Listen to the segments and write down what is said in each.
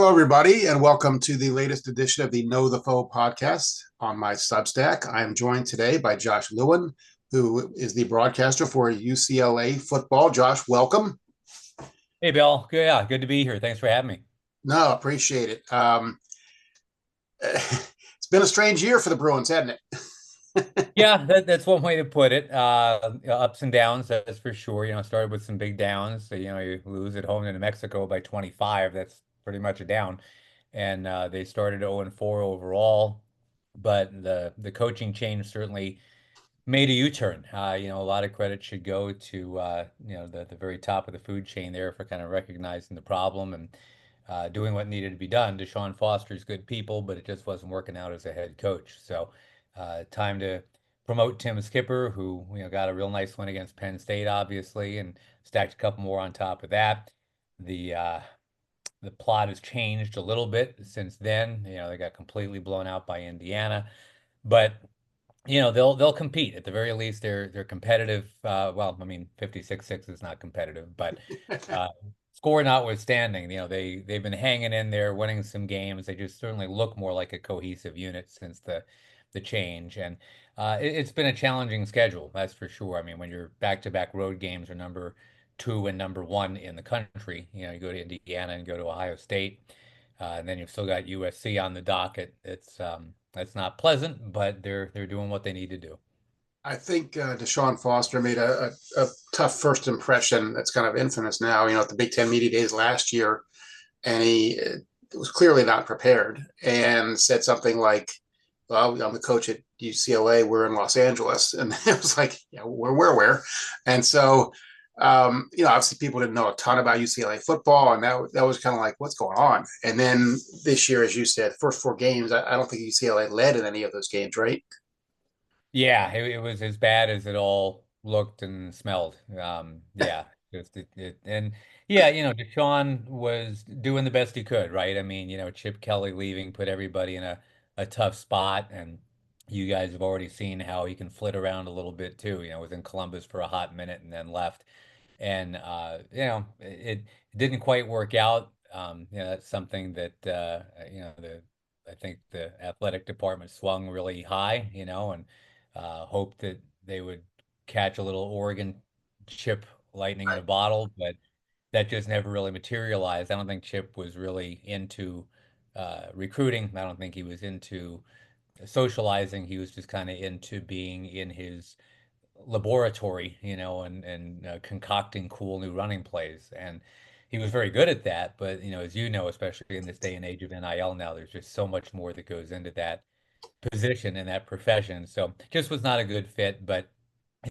Hello, everybody, and welcome to the latest edition of the Know the Foe podcast on my Substack. I am joined today by Josh Lewin, who is the broadcaster for UCLA football. Josh, welcome. Hey, Bill. Good, yeah, good to be here. Thanks for having me. No, appreciate it. It's been a strange year for the Bruins, hasn't it? Yeah, that's one way to put it. Ups and downs, that's for sure. It started with some big downs. So, you lose at home to New Mexico by 25. That's pretty much a down. And they started 0 and 4 overall. But the coaching change certainly made a U-turn. A lot of credit should go to the very top of the food chain there for kind of recognizing the problem and doing what needed to be done. Deshaun Foster's good people, but it just wasn't working out as a head coach. So time to promote Tim Skipper, who got a real nice win against Penn State, obviously, and stacked a couple more on top of that. The uh, the plot has changed a little bit since then. They got completely blown out by Indiana, but they'll compete at the very least. They're competitive. Well, I mean, 56-6 is not competitive, but uh, score notwithstanding, they've been hanging in there, winning some games. They just certainly look more like a cohesive unit since the change, and it's been a challenging schedule, that's for sure. I mean, when your back-to-back road games are number two and number one in the country, you go to Indiana and go to Ohio State, and then you've still got USC on the docket. It's that's not pleasant, but they're doing what they need to do. I think Deshaun Foster made a tough first impression that's kind of infamous now. At the Big Ten Media Days last year, and he was clearly not prepared and said something like, well, I'm the coach at UCLA. We're in Los Angeles. And it was like, yeah, where? And so, obviously people didn't know a ton about UCLA football. And that was kind of like, what's going on? And then this year, as you said, first four games, I don't think UCLA led in any of those games, right? Yeah, it was as bad as it all looked and smelled. Yeah, just and yeah, Deshaun was doing the best he could, right? I mean, Chip Kelly leaving put everybody in a tough spot, and you guys have already seen how he can flit around a little bit too. Was in Columbus for a hot minute and then left, and it didn't quite work out. That's something that the I think the athletic department swung really high, and hoped that they would catch a little Oregon Chip lightning in a bottle, but that just never really materialized. I don't think Chip was really into recruiting. I don't think he was into socializing. He was just kind of into being in his laboratory, and concocting cool new running plays. And he was very good at that. But, as you know, especially in this day and age of NIL now, there's just so much more that goes into that position in that profession. So just was not a good fit. But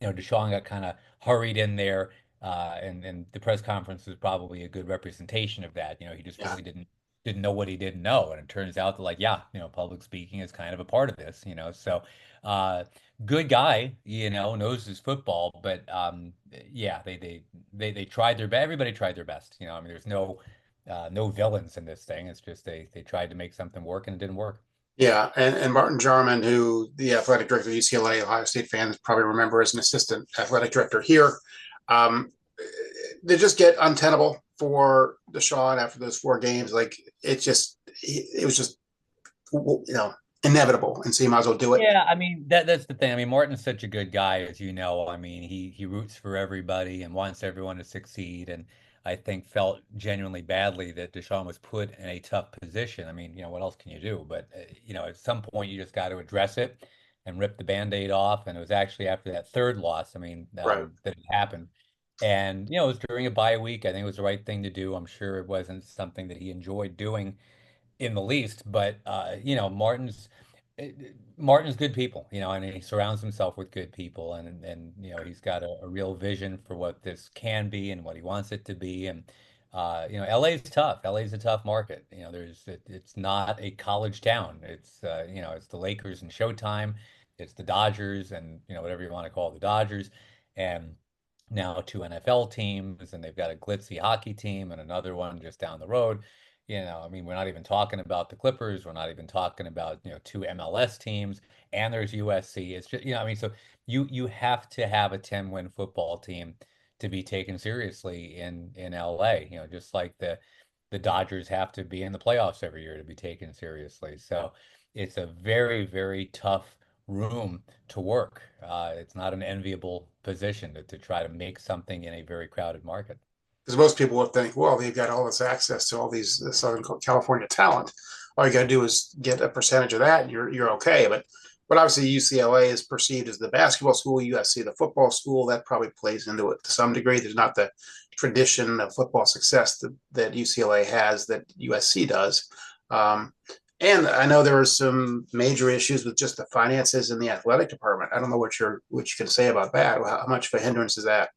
Deshaun got kind of hurried in there, and the press conference was probably a good representation of that. He just Yeah. really didn't know what he didn't know, and it turns out that, like, yeah, public speaking is kind of a part of this. So uh, good guy, knows his football, but yeah, they tried their best. Everybody tried their best. I mean, there's no villains in this thing. It's just they tried to make something work and it didn't work. Yeah, and Martin Jarman, who the athletic director of UCLA, Ohio State fans probably remember as an assistant athletic director here, um, they just get untenable for Deshaun after those four games. Like it was just inevitable, and so you might as well do it. Yeah, I mean that's the thing. I mean, Martin's such a good guy, as you know. I mean, he roots for everybody and wants everyone to succeed. And I think felt genuinely badly that Deshaun was put in a tough position. I mean, what else can you do? But at some point you just got to address it and rip the Band-Aid off. And it was actually after that third loss, I mean, Right. that it happened. And it was during a bye week. I think it was the right thing to do. I'm sure it wasn't something that he enjoyed doing in the least, but eh, Martin's good people, and he surrounds himself with good people, and he's got a real vision for what this can be and what he wants it to be. And LA's tough. LA's a tough market. It's not a college town. It's the Lakers and Showtime. It's the Dodgers and whatever you want to call the Dodgers, and now two NFL teams, and they've got a glitzy hockey team and another one just down the road. I mean, we're not even talking about the Clippers. We're not even talking about, two MLS teams, and there's USC. It's just, I mean, so you have to have a 10-win football team to be taken seriously in LA, just like the Dodgers have to be in the playoffs every year to be taken seriously. So it's a very, very tough room to work. It's not an enviable position to try to make something in a very crowded market. Because most people would think, well, they've got all this access to all these Southern California talent. All you got to do is get a percentage of that, and you're okay. But obviously UCLA is perceived as the basketball school, USC the football school. That probably plays into it to some degree. There's not the tradition of football success that UCLA has that USC does. Um, and I know there are some major issues with just the finances in the athletic department. I don't know what you can say about that. How much of a hindrance is that?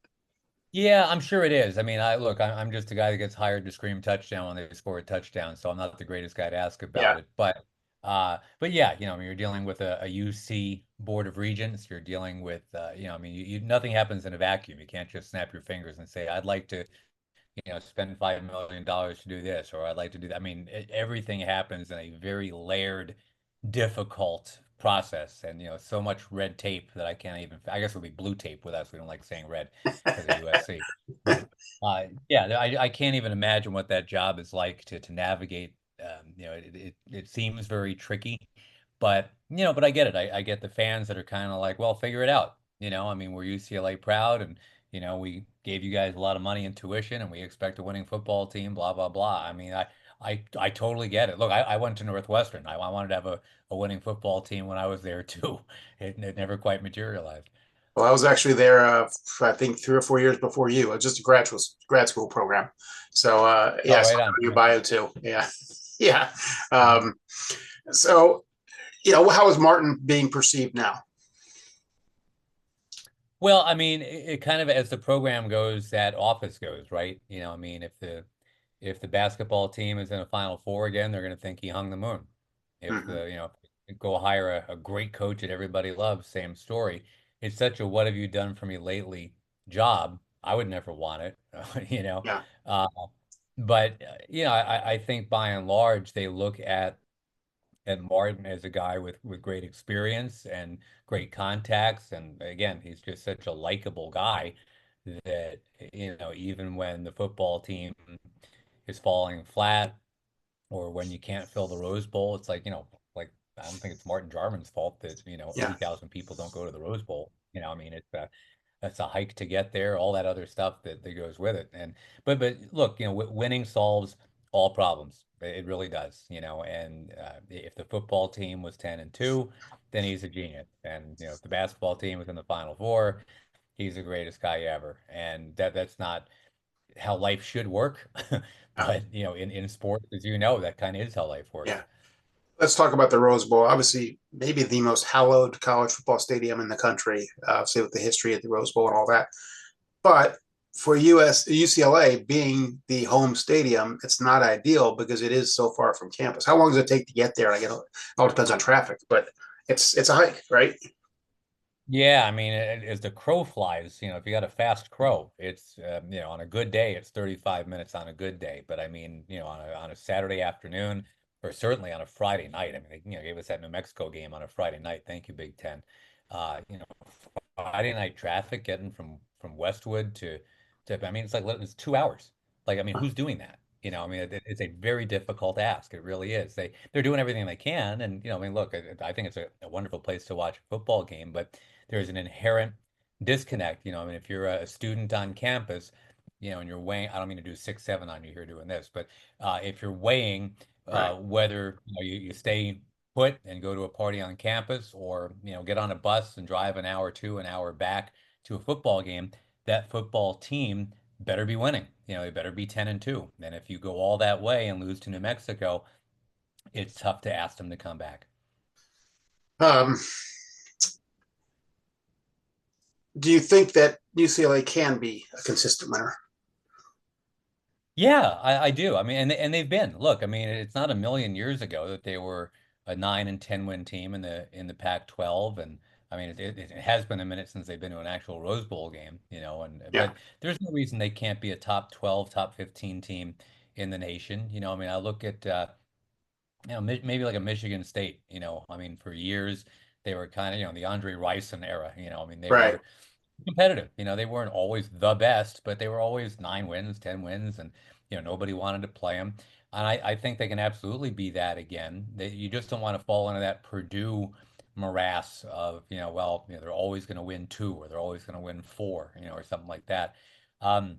Yeah, I'm sure it is. I mean, I'm just a guy that gets hired to scream touchdown when they score a touchdown, so I'm not the greatest guy to ask about Yeah. it. But yeah, I mean, you're dealing with a UC Board of Regents. You're dealing with, I mean, nothing happens in a vacuum. You can't just snap your fingers and say, "I'd like to, spend $5 million to do this," or "I'd like to do that." I mean, everything happens in a very layered, difficult process, and so much red tape that I can't even. I guess it would be blue tape with us. We don't like saying red because of USC. But yeah, I can't even imagine what that job is like to navigate. It seems very tricky, but I get it. I get the fans that are kind of like, well, figure it out. I mean, we're UCLA proud, and we gave you guys a lot of money in tuition, and we expect a winning football team. Blah blah blah. I mean, I totally get it. Look, I went to Northwestern. I wanted to have a winning football team when I was there too. It never quite materialized. Well, I was actually there, I think 3 or 4 years before you. It was just a grad school program. So, Oh, yeah, I saw right it on. on your bio too. Yeah, yeah. Um, so, how is Martin being perceived now? Well, I mean, it kind of as the program goes, that office goes, right? I mean, if the basketball team is in a Final Four again, they're going to think he hung the moon. If Hmm. the, go hire a great coach that everybody loves, same story. It's such a "what have you done for me lately" job. I would never want it, you know. Yeah, Uh, but I think by and large they look at Martin as a guy with great experience and great contacts. And again, he's just such a likable guy that, even when the football team is falling flat or when you can't fill the Rose Bowl, it's like, like I don't think it's Martin Jarman's fault that, yeah. 80,000 people don't go to the Rose Bowl. I mean, that's a hike to get there, all that other stuff that goes with it. But look, winning solves all problems. It really does, and if the football team was 10-2, then he's a genius. And, if the basketball team was in the Final Four, he's the greatest guy ever. And that's not how life should work. Yeah. But, in sports, as that kind of is how life Yeah. works. Let's talk about the Rose Bowl. Obviously, maybe the most hallowed college football stadium in the country, obviously with the history of the Rose Bowl and all that. But for UCLA being the home stadium, it's not ideal because it is so far from campus. How long does it take to get there? I get it all depends on traffic, but it's a hike, right? Yeah, I mean, as the crow flies, if you got a fast crow, it's, on a good day, it's 35 minutes on a good day. But I mean, on a Saturday afternoon, or certainly on a Friday night. I mean, they, gave us that New Mexico game on a Friday night. Thank you, Big Ten. You know, Friday night traffic getting from Westwood I mean, it's 2 hours. Like, I mean, who's doing that? I mean, it's a very difficult ask. It really is. They're doing everything they can, and I mean, look, I think it's a wonderful place to watch a football game, but there's an inherent disconnect. I mean, if you're a student on campus, and you're weighing, I don't mean to do 6-7 on you here doing this, but if you're weighing Right. whether you stay put and go to a party on campus or, get on a bus and drive an hour to an hour back to a football game, that football team better be winning. They better be 10-2. And if you go all that way and lose to New Mexico, it's tough to ask them to come back. Um, do you think that UCLA can be a consistent winner? Yeah, I do. I mean, and they've been. Look, I mean, it's not a million years ago that they were a 9 and 10 win team in the Pac-12, and I mean, it has been a minute since they've been to an actual Rose Bowl game, and Yeah. but there's no reason they can't be a top 12, top 15 team in the nation. I mean, I look at maybe like a Michigan State. I mean, for years they were kind of the Andre Rison era. I mean, they Right. were. competitive. They weren't always the best, but they were always 9 wins, 10 wins, and nobody wanted to play them. And I think they can absolutely be that again. You just don't want to fall into that Purdue morass of, well, they're always going to win two or they're always going to win four, or something like that. Um,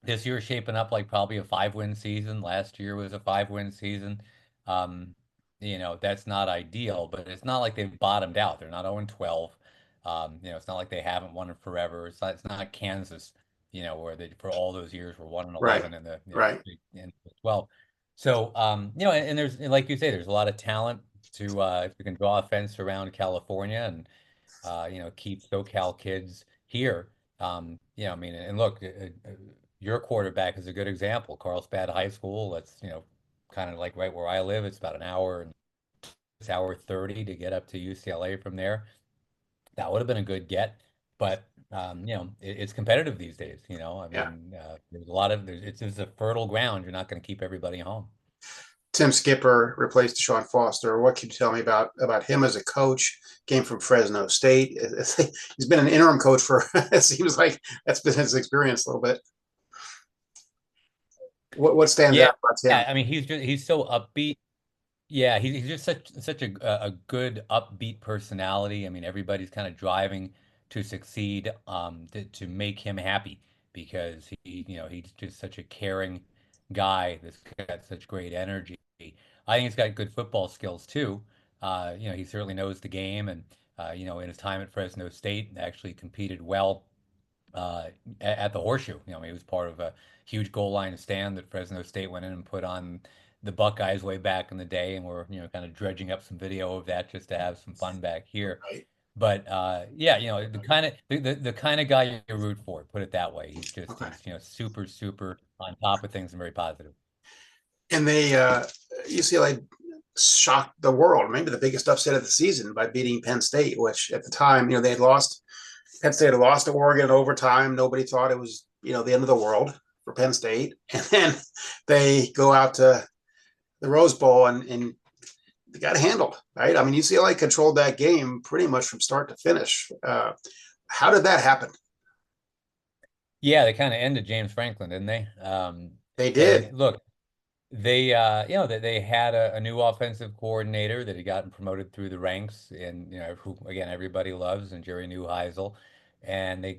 this year is shaping up like probably a 5-win season. Last year was a 5-win season. Um, that's not ideal, but it's not like they've bottomed out. They're not 0-12. It's not like they haven't won it forever. It's not Kansas, where they for all those years were 1 and Right. 11 in the Right. in the 12. So and there's and like you say, there's a lot of talent to if you can draw a fence around California and keep SoCal kids here. I mean, and look, your quarterback is a good example. Carlsbad High School, that's, kind of like right where I live. It's about an hour and it's hour 30 to get up to UCLA from there. That would have been a good get, but it's competitive these days. I Yeah. mean, it's a fertile ground. You're not going to keep everybody home. Tim Skipper replaced Deshaun Foster. What can you tell me about him as a coach? Came from Fresno State. He's been an interim coach for it seems like that's been his experience a little bit. What stands Yeah, out about yeah. him? I mean, he's so upbeat. Yeah, he's just such a good upbeat personality. I mean, everybody's kind of driving to succeed, to make him happy because he's just such a caring guy that's got such great energy. I think he's got good football skills too. He certainly knows the game, and in his time at Fresno State, actually competed well uh, at the Horseshoe. He was part of a huge goal line stand that Fresno State went in and put on the Buckeyes way back in the day, and we're kind of dredging up some video of that just to have some fun back here. Right. But yeah, the kind of guy you root for, put it that way. Okay. He's super super on top of things and very positive. And they UCLA shocked the world, maybe the biggest upset of the season by beating Penn State, which at the time, they had lost. Penn State had lost to Oregon in overtime. Nobody thought it was, the end of the world for Penn State. And then they go out to the Rose Bowl and they got handled, right? I mean, UCLA controlled that game pretty much from start to finish. How did that happen? Yeah, they kind of ended James Franklin, didn't they? They And did. look, they they had a new offensive coordinator that had gotten promoted through the ranks, and who again everybody loves, and Jerry Neuheisel, and they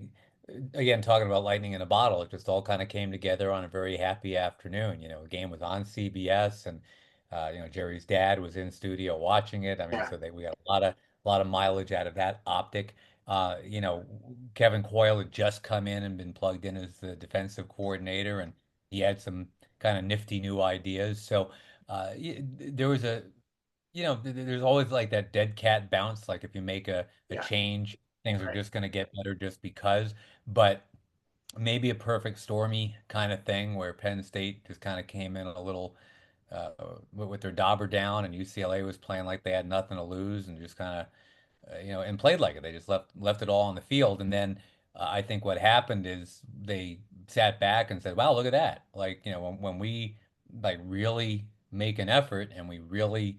again talking about lightning in a bottle, it just all kind of came together on a very happy afternoon. The game was on CBS, and Jerry's dad was in studio watching it. I mean, Yeah. so we got a lot of mileage out of that optic. Kevin Coyle had just come in and been plugged in as the defensive coordinator, and he had some kind of nifty new ideas. So there was there's always like that dead cat bounce. Like if you make a Yeah. change, things are Right. just going to get better just because. But maybe a perfect stormy kind of thing where Penn State just kind of came in a little with their dauber down, and UCLA was playing like they had nothing to lose and just kind of and played like it. They just left it all on the field. And then I think what happened is they sat back and said, "Wow, look at that! Like, when we like really make an effort and we really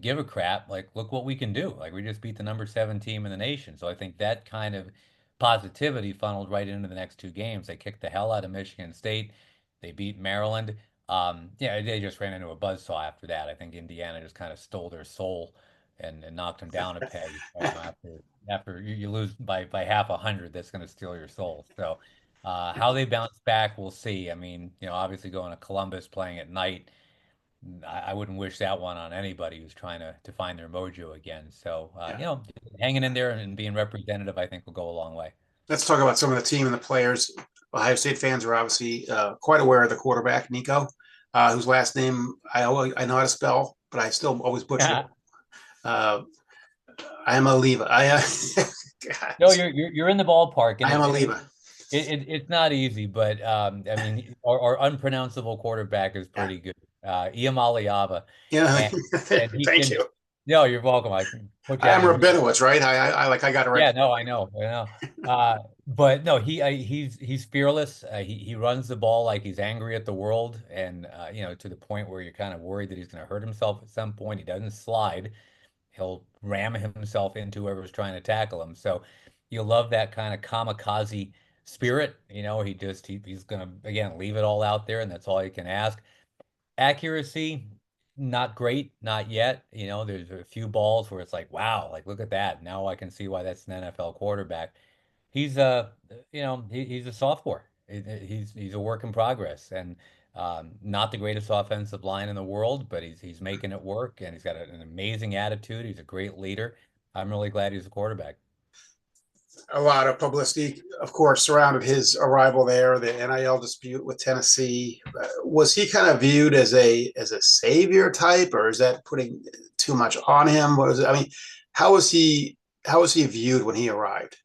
give a crap, like look what we can do. Like we just beat the number 7 team in the nation." So I think that kind of positivity funneled right into the next two games. They kicked the hell out of Michigan State. They beat Maryland. Yeah, they just ran into a buzzsaw after that. I think Indiana just kind of stole their soul and knocked them down a peg. After you lose by half 100, that's going to steal your soul. So how they bounce back, we'll see. I mean, obviously going to Columbus playing at night, I wouldn't wish that one on anybody who's trying to find their mojo again. So Yeah. hanging in there and being representative, I think will go a long way. Let's talk about some of the team and the players. Ohio State fans are obviously quite aware of the quarterback, Nico, whose last name I know how to spell, but I still always butcher it. Uh, I am a Leva. God, No, you're in the ballpark, and I am a it, Leva. it's not easy, but I mean, our unpronounceable quarterback is Yeah. pretty good. Iamaliava, Yeah. and he Thank can. you. No, you're welcome. I can put you I on am your mute. Rabinowitz, right? I got it right. Yeah, no, I know. But no, he's fearless. He runs the ball like he's angry at the world, and to the point where you're kind of worried that he's going to hurt himself at some point. He doesn't slide. He'll ram himself into whoever's trying to tackle him. So, You love that kind of kamikaze spirit. He's gonna again leave it all out there, and that's all you can ask. Accuracy, not great, not yet. There's a few balls where it's like, wow, like look at that. Now I can see why that's an NFL quarterback. He's he's a sophomore. He's a work in progress, and not the greatest offensive line in the world, but he's making it work, and he's got an amazing attitude. He's a great leader. I'm really glad he's a quarterback. A lot of publicity, of course, surrounded his arrival there. The NIL dispute with Tennessee. Was he kind of viewed as a savior type, or is that putting too much on him? What was it? I mean, how was he how was he viewed when he arrived?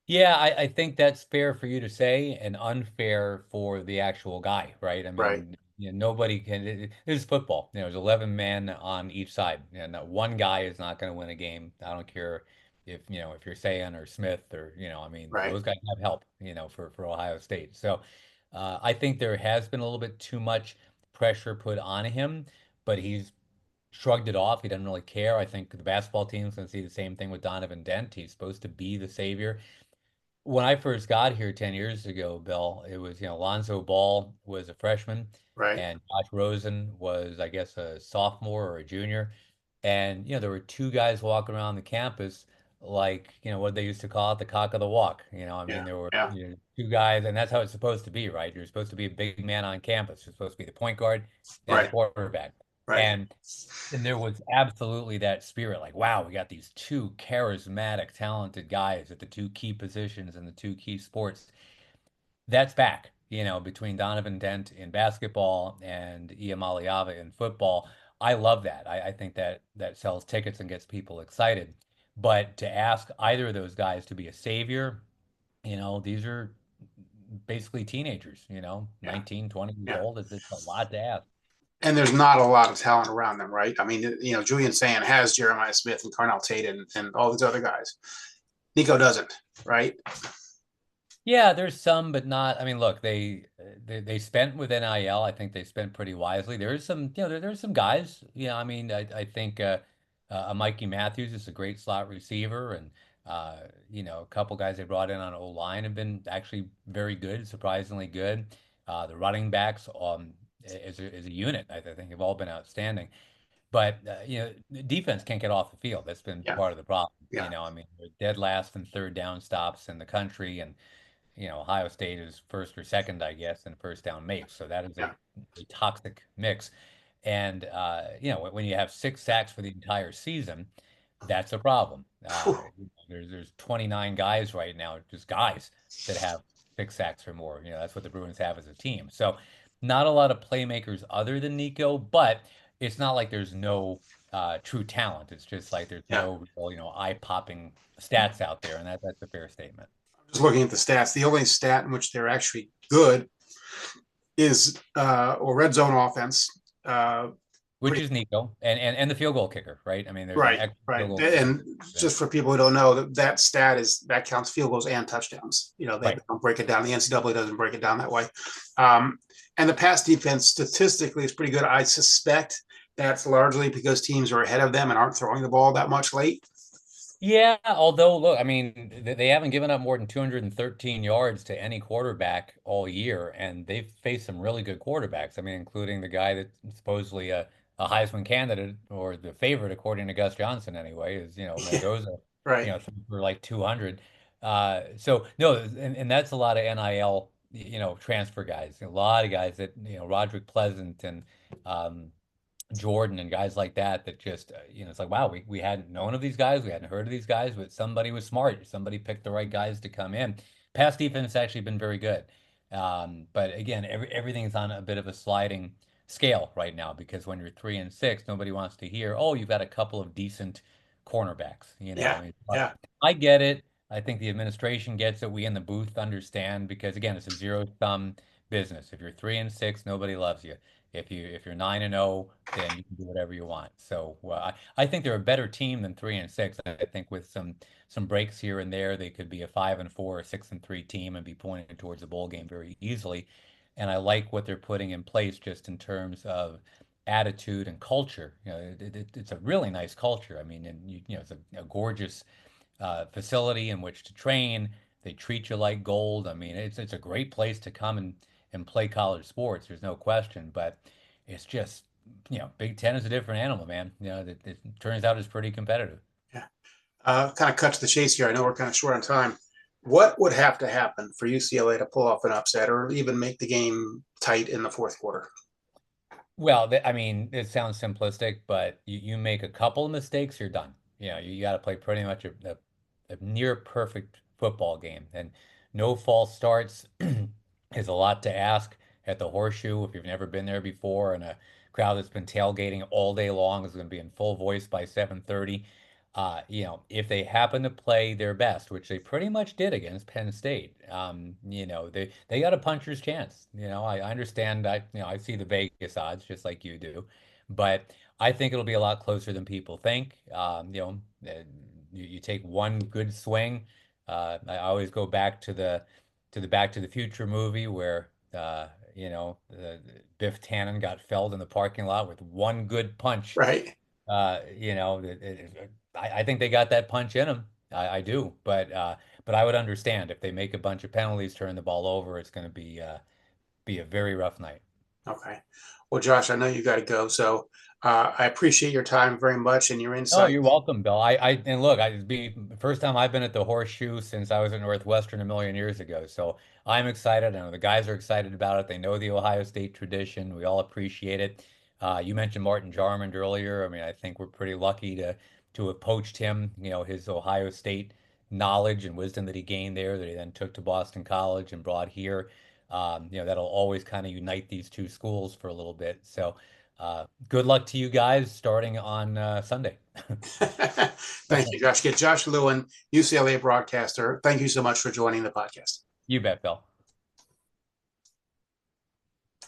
Yeah, I think that's fair for you to say and unfair for the actual guy, right? I Right, mean, nobody can. This is football. There's 11 men on each side, and one guy is not going to win a game. I don't care if you're Sayan or Smith or I mean, right. those guys have help, for Ohio State. So, I think there has been a little bit too much pressure put on him, but he's shrugged it off. He doesn't really care. I think the basketball team's going to see the same thing with Donovan Dent. He's supposed to be the savior. When I first got here 10 years ago, Bill, it was, Lonzo Ball was a freshman Right. and Josh Rosen was, I guess, a sophomore or a junior. And, there were two guys walking around the campus like, what they used to call it, the cock of the walk. I mean, Yeah. there were, Yeah. two guys, and that's how it's supposed to be, right? You're supposed to be a big man on campus. You're supposed to be the point guard and the Right. quarterback. Right. And there was absolutely that spirit, like, wow, we got these two charismatic, talented guys at the two key positions in the two key sports. That's back, between Donovan Dent in basketball and Iam Aliava in football. I love that. I think that sells tickets and gets people excited. But to ask either of those guys to be a savior, these are basically teenagers, Yeah. 19, 20 years Yeah. old. It's a lot to ask. And there's not a lot of talent around them, right? I mean, Julian Sand has Jeremiah Smith and Carnell Tate and all these other guys. Nico doesn't, right? Yeah, there's some, but not. I mean, look, they spent with NIL. I think they spent pretty wisely. There's some, there's some guys. I mean, I think Mikey Matthews is a great slot receiver, and a couple guys they brought in on O line have been actually very good, surprisingly good. The running backs, as a unit, I think have all been outstanding. But the defense can't get off the field. That's been Yeah. part of the problem. Yeah. I mean, they're dead last in third down stops in the country, and Ohio State is first or second, I guess, in first down makes. So that is Yeah. a toxic mix. And when you have 6 sacks for the entire season, that's a problem. There's 29 guys right now, just guys that have 6 sacks or more. That's what the Bruins have as a team. So not a lot of playmakers other than Nico, but it's not like there's no true talent. It's just like there's Yeah. no real, eye-popping stats out there, and that's a fair statement. Just looking at the stats, the only stat in which they're actually good is or red zone offense. Which Pretty is Nico and the field goal kicker, right? I mean, there's an right, extra right. field goal kicker. And just for people who don't know, that stat is that counts field goals and touchdowns. They Right. don't break it down. The NCAA doesn't break it down that way. Um, and the pass defense statistically is pretty good. I suspect that's largely because teams are ahead of them and aren't throwing the ball that much late. Yeah, although look, I mean, they haven't given up more than 213 yards to any quarterback all year, and they've faced some really good quarterbacks. I mean, including the guy that's supposedly a Heisman candidate or the favorite, according to Gus Johnson, anyway, is Yeah, Mendoza, right. threw for like 200. So no, and that's a lot of NIL, transfer guys, a lot of guys that Roderick Pleasant and um, Jordan and guys like that just it's like wow we hadn't known of these guys, we hadn't heard of these guys, but somebody was smart, somebody picked the right guys to come in. Pass defense has actually been very good, but again everything's on a bit of a sliding scale right now because when you're 3-6 nobody wants to hear, oh, you've got a couple of decent cornerbacks. I Yeah, mean, yeah, I get it. I think the administration gets it. We in the booth understand because again it's a zero sum business. If you're 3-6 nobody loves you. If you're 9-0, then you can do whatever you want. So I think they're a better team than 3-6. I think with some breaks here and there, they could be a 5-4 or 6-3 team and be pointed towards a bowl game very easily. And I like what they're putting in place just in terms of attitude and culture. It's a really nice culture. I mean, and it's a gorgeous facility in which to train. They treat you like gold. I mean, it's a great place to come and play college sports. There's no question, but it's just, Big Ten is a different animal, man. It turns out it's pretty competitive. Yeah. Kind of cut to the chase here. I know we're kind of short on time. What would have to happen for UCLA to pull off an upset or even make the game tight in the fourth quarter? Well, I mean, it sounds simplistic, but you make a couple of mistakes, you're done. You got to play pretty much a near perfect football game. And no false starts is a lot to ask at the Horseshoe if you've never been there before, and a crowd that's been tailgating all day long is going to be in full voice by 7:30. If they happen to play their best, which they pretty much did against Penn State, they got a puncher's chance. I understand. I see the Vegas odds just like you do, but I think it'll be a lot closer than people think. You take one good swing. I always go back to the Back to the Future movie where Biff Tannen got felled in the parking lot with one good punch. Right. I think they got that punch in them. I do, but I would understand if they make a bunch of penalties, turn the ball over, it's going to be a very rough night. Okay. Well, Josh, I know you got to go. So I appreciate your time very much and your Oh, insight. you're welcome, Bill. And look, it'd be the first time I've been at the Horseshoe since I was at Northwestern a million years ago. So I'm excited. I know the guys are excited about it. They know the Ohio State tradition. We all appreciate it. You mentioned Martin Jarmond earlier. I mean, I think we're pretty lucky to have poached him. His Ohio State knowledge and wisdom that he gained there, that he then took to Boston College and brought here. That'll always kind of unite these two schools for a little bit. So. Good luck to you guys starting on Sunday. Thank you, Josh. Get Josh Lewin, UCLA broadcaster. Thank you so much for joining the podcast. You bet, Bill.